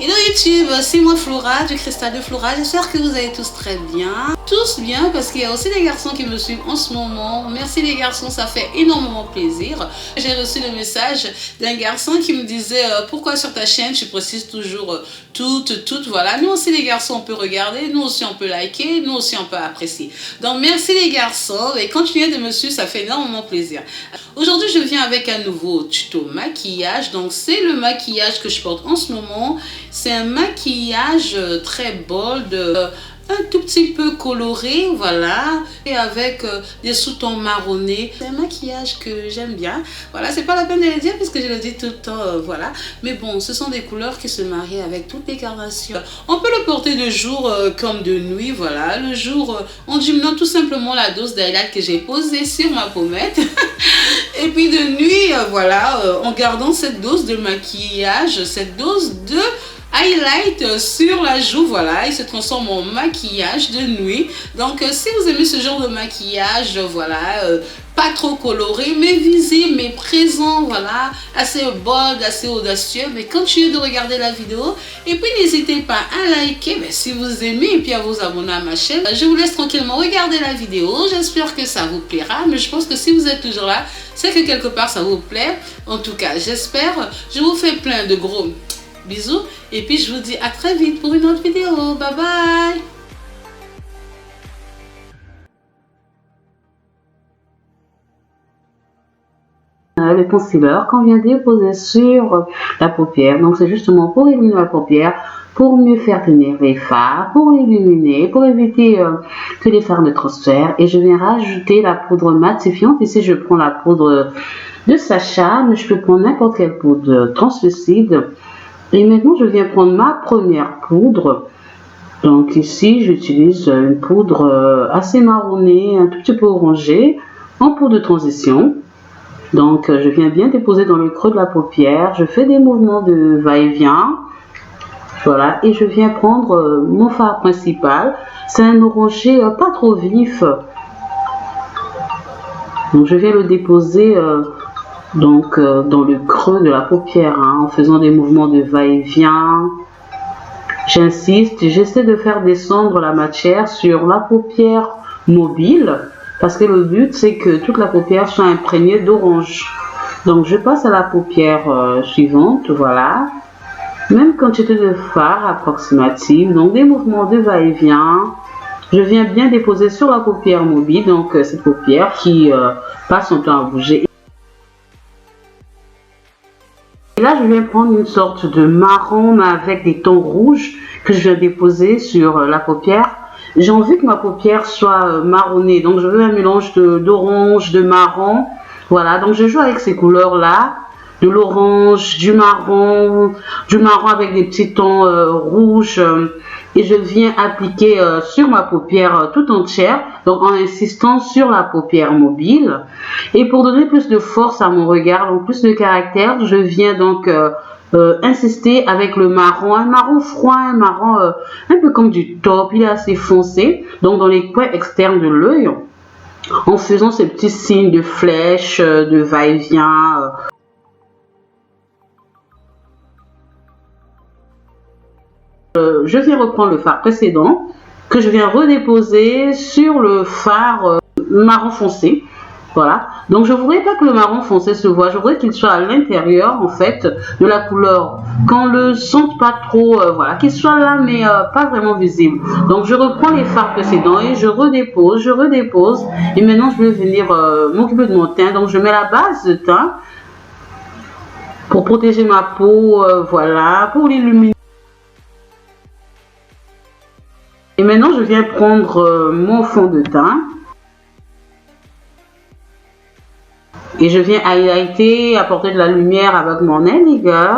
Hello YouTube, c'est moi Flora du Cristal de Flora. J'espère que vous allez tous très bien. Tous bien parce qu'il y a aussi des garçons qui me suivent en ce moment. Merci les garçons, ça fait énormément plaisir. J'ai reçu le message d'un garçon qui me disait pourquoi sur ta chaîne tu précises toujours toutes. Voilà, nous aussi les garçons on peut regarder, nous aussi on peut liker, nous aussi on peut apprécier. Donc merci les garçons et continuez de me suivre, ça fait énormément plaisir. Aujourd'hui je viens avec un nouveau tuto maquillage. Donc c'est le maquillage que je porte en ce moment. C'est un maquillage très bold, un tout petit peu coloré, voilà, et avec des sous-tons marronnés. C'est un maquillage que j'aime bien. Voilà, c'est pas la peine de le dire puisque je le dis tout le temps, voilà. Mais bon, ce sont des couleurs qui se marient avec toutes les carnations. On peut le porter de jour comme de nuit, voilà. Le jour, en diminuant tout simplement la dose d'highlight que j'ai posée sur ma pommette. Et puis de nuit, voilà, en gardant cette dose de maquillage, cette dose de highlight sur la joue, voilà, il se transforme en maquillage de nuit. Donc si vous aimez ce genre de maquillage, voilà, pas trop coloré mais visible mais présent, voilà, assez bold, assez audacieux, mais continuez de regarder la vidéo et puis n'hésitez pas à liker si vous aimez et puis à vous abonner à ma chaîne. Je vous laisse tranquillement regarder la vidéo, j'espère que ça vous plaira, mais je pense que si vous êtes toujours là, c'est que quelque part ça vous plaît. En tout cas j'espère. Je vous fais plein de gros bisous et puis je vous dis à très vite pour une autre vidéo. Bye bye. Le concealer qu'on vient déposer sur la paupière. Donc c'est justement pour illuminer la paupière, pour mieux faire tenir les fards, pour illuminer, pour éviter que les fards ne transfèrent. Et je viens rajouter la poudre matifiante. Ici je prends la poudre de Sacha, mais je peux prendre n'importe quelle poudre translucide. Et maintenant, je viens prendre ma première poudre. Donc ici, j'utilise une poudre assez marronnée, un tout petit peu orangée, en poudre de transition. Donc, je viens bien déposer dans le creux de la paupière. Je fais des mouvements de va-et-vient. Voilà, et je viens prendre mon fard principal. C'est un orangé pas trop vif. Donc, je viens le déposer donc dans le creux de la paupière, en faisant des mouvements de va-et-vient. J'insiste, j'essaie de faire descendre la matière sur la paupière mobile parce que le but c'est que toute la paupière soit imprégnée d'orange. Donc je passe à la paupière suivante, voilà. Même quantité de fard approximative, donc des mouvements de va-et-vient. Je viens bien déposer sur la paupière mobile, donc cette paupière qui passe son temps à bouger. Et là, je viens prendre une sorte de marron avec des tons rouges que je viens déposer sur la paupière. J'ai envie que ma paupière soit marronnée, donc je veux un mélange d'orange, de marron. Voilà, donc je joue avec ces couleurs-là, de l'orange, du marron avec des petits tons rouges. Et je viens appliquer sur ma paupière tout entière, donc en insistant sur la paupière mobile. Et pour donner plus de force à mon regard, donc plus de caractère, je viens donc insister avec le marron, un marron froid, un marron un peu comme du taupe, il est assez foncé, donc dans les coins externes de l'œil, en faisant ces petits signes de flèche, de va-et-vient. Je viens reprendre le fard précédent que je viens redéposer sur le fard marron foncé. Voilà, donc je voudrais pas que le marron foncé se voit, je voudrais qu'il soit à l'intérieur en fait de la couleur, qu'on le sente pas trop, voilà, qu'il soit là mais pas vraiment visible. Donc je reprends les fards précédents et je redépose et maintenant je vais venir m'occuper de mon teint. Donc je mets la base de teint pour protéger ma peau, voilà, pour l'illuminer. Et maintenant, je viens prendre mon fond de teint et je viens highlighter, apporter de la lumière avec mon eyeliner.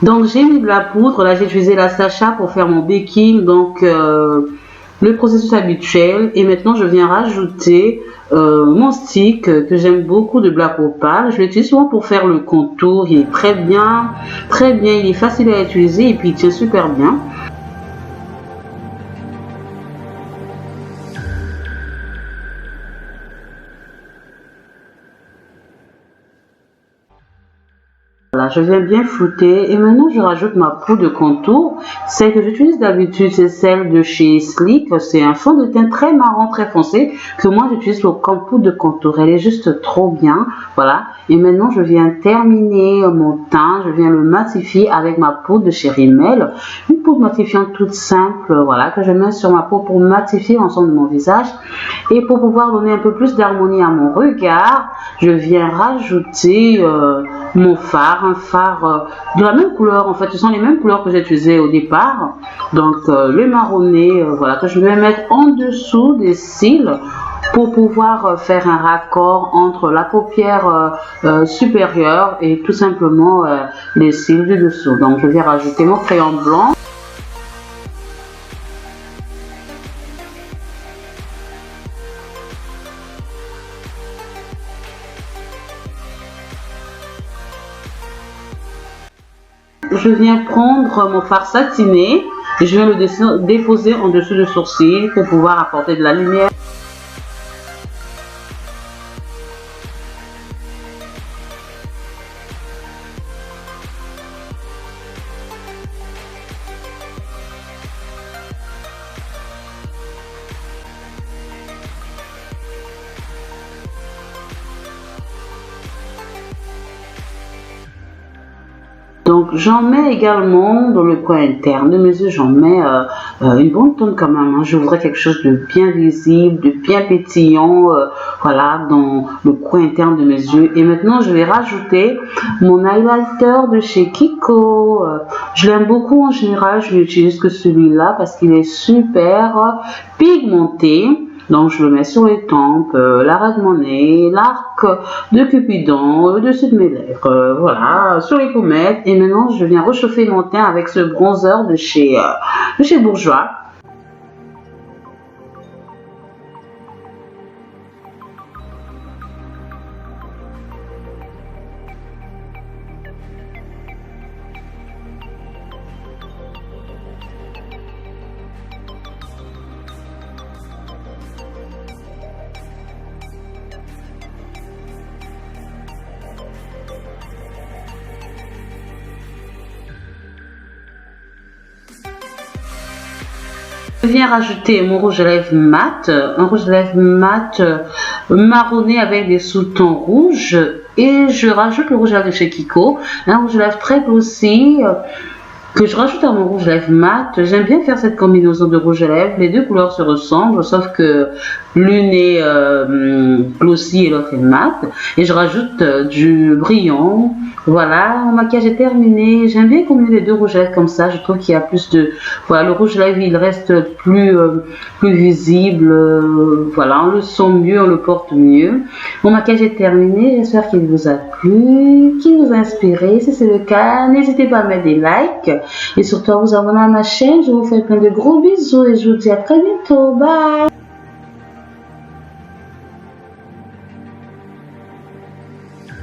Donc, j'ai mis de la poudre. Là, j'ai utilisé la Sacha pour faire mon baking. Donc, le processus habituel. Et maintenant, je viens rajouter mon stick que j'aime beaucoup de Black Opal. Je l'utilise souvent pour faire le contour. Il est très bien. Il est facile à utiliser et puis il tient super bien. voilà, je viens bien flouter et maintenant je rajoute ma poudre de contour. Celle que j'utilise d'habitude, c'est celle de chez Sleek. C'est un fond de teint très marron, très foncé que moi j'utilise comme poudre de contour. Elle est juste trop bien, voilà. Et maintenant je viens terminer mon teint, je viens le matifier avec ma poudre de chez Rimmel. Une poudre matifiante toute simple, voilà, que je mets sur ma peau pour matifier l'ensemble de mon visage. Et pour pouvoir donner un peu plus d'harmonie à mon regard, je viens rajouter mon fard, un fard de la même couleur. En fait, ce sont les mêmes couleurs que j'ai utilisées au départ. Donc, le marronné, voilà, que je vais mettre en dessous des cils pour pouvoir faire un raccord entre la paupière supérieure et tout simplement les cils du dessous. Donc, je vais rajouter mon crayon blanc. Je viens prendre mon fard satiné et je viens le déposer en dessous du sourcil pour pouvoir apporter de la lumière. Donc j'en mets également dans le coin interne de mes yeux, j'en mets une bonne tonne quand même, hein. Je voudrais quelque chose de bien visible, de bien pétillant, voilà, dans le coin interne de mes yeux. Et maintenant je vais rajouter mon highlighter de chez Kiko. Je l'aime beaucoup en général, je n'utilise que celui-là parce qu'il est super pigmenté. Donc je le mets sur les tempes, l'arrêt de mon nez, l'arc de Cupidon, au-dessus de mes lèvres, voilà, sur les pommettes. Et maintenant je viens réchauffer mon teint avec ce bronzer de chez Bourjois. Je viens rajouter mon rouge à lèvres mat, un rouge à lèvres mat marronné avec des sous-tons rouges. Et je rajoute le rouge à lèvres de chez Kiko, un rouge à lèvres très glossy que je rajoute à mon rouge à lèvres mat. J'aime bien faire cette combinaison de rouge à lèvres. Les deux couleurs se ressemblent, sauf que l'une est glossy et l'autre est mat. Et je rajoute du brillant. Voilà, mon maquillage est terminé. J'aime bien combiner les deux rouges à lèvres comme ça. Je trouve qu'il y a plus de... Voilà, le rouge à lèvres, il reste plus visible. Voilà, on le sent mieux, on le porte mieux. Mon maquillage est terminé. J'espère qu'il vous a plu, qu'il vous a inspiré. Si c'est le cas, n'hésitez pas à mettre des likes. Et surtout à vous abonner à ma chaîne. Je vous fais plein de gros bisous et je vous dis à très bientôt. Bye!